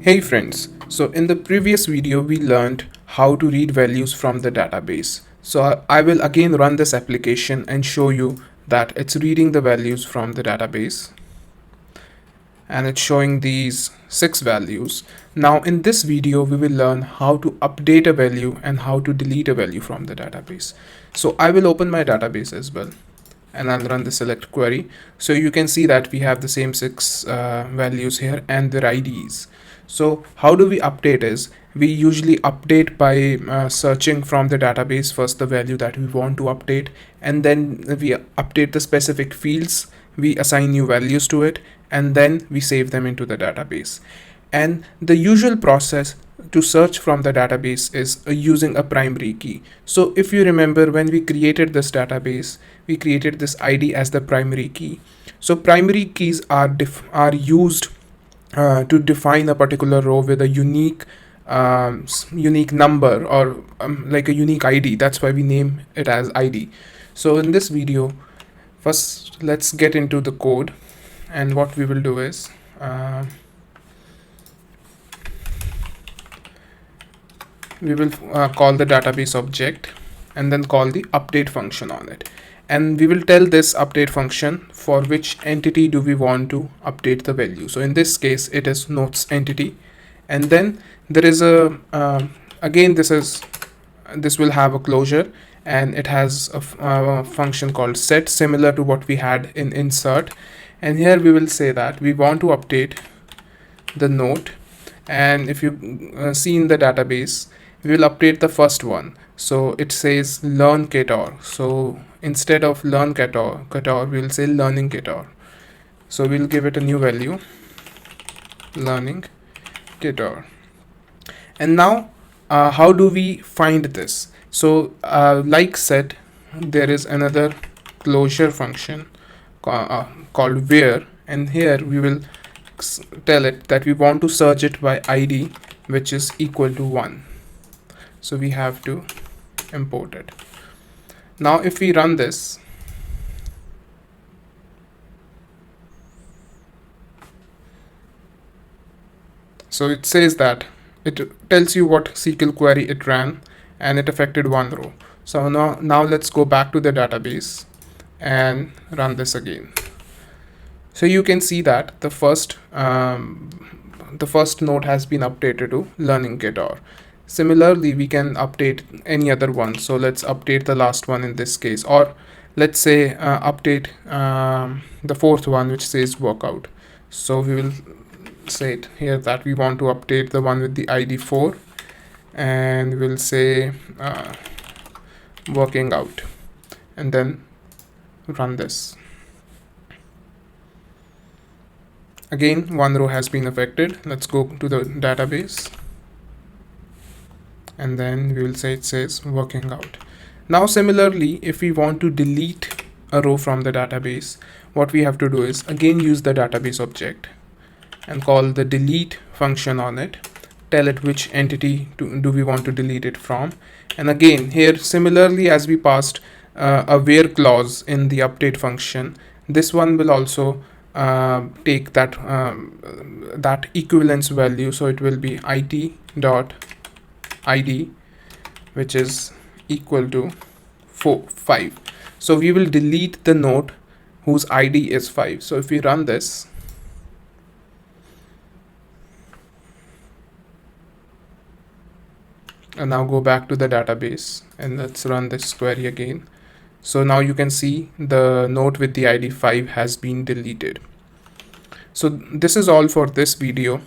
Hey friends, so in the previous video we learned how to read values from the database. So I will again run this application and show you that it's reading the values from the database and it's showing these 6 values. Now in this video we will learn how to update a value and how to delete a value from the database. So I will open my database as well and I'll run the select query. So you can see that we have the same 6 values here and their IDs. So how do we update is we usually update by searching from the database first the value that we want to update, and then we update the specific fields, we assign new values to it, and then we save them into the database. And the usual process to search from the database is using a primary key. So if you remember, when we created this database, we created this ID as the primary key. So primary keys are used to define a particular row with a unique number, or like a unique ID. That's why we name it as ID. So in this video, first let's get into the code, and what we will do is we will call the database object and then call the update function on it, and we will tell this update function for which entity do we want to update the value. So in this case it is notes entity, and then there is a again this will have a closure, and it has a function called set, similar to what we had in insert. And here we will say that we want to update the note, and if you see in the database, we will update the first one. So it says learn Ktor. So instead of learn Ktor, we will say learning Ktor. So we'll give it a new value, learning Ktor. And now how do we find this? So like said, there is another closure function called where, and here we will tell it that we want to search it by ID, which is equal to 1. So we have to import it. Now if we run this, so it says that it tells you what SQL query it ran, and it affected one row. So now let's go back to the database and run this again. So you can see that the first node has been updated to learning Ktor. Similarly, we can update any other one. So let's update the last one in this case, or let's say update the fourth one, which says workout. So we will say it here that we want to update the one with the ID 4, and we'll say working out, and then run this. Again, one row has been affected. Let's go to the database, and then we will say it says working out. Now similarly, if we want to delete a row from the database, what we have to do is again use the database object and call the delete function on it, tell it which entity do we want to delete it from. And again here, similarly as we passed a where clause in the update function, this one will also take that that equivalence value. So it will be it dot id, which is equal to 5. So we will delete the node whose id is 5. So if we run this, and now go back to the database and let's run this query again. So now you can see the node with the ID 5 has been deleted. So this is all for this video.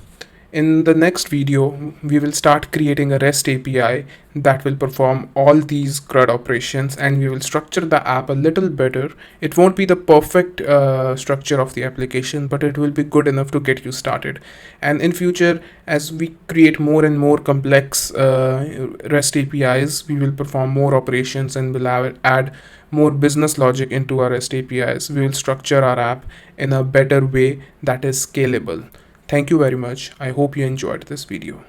In the next video, we will start creating a REST API that will perform all these CRUD operations, and we will structure the app a little better. It won't be the perfect structure of the application, but it will be good enough to get you started. And in future, as we create more and more complex REST APIs, we will perform more operations and will add more business logic into our REST APIs. We will structure our app in a better way that is scalable. Thank you very much. I hope you enjoyed this video.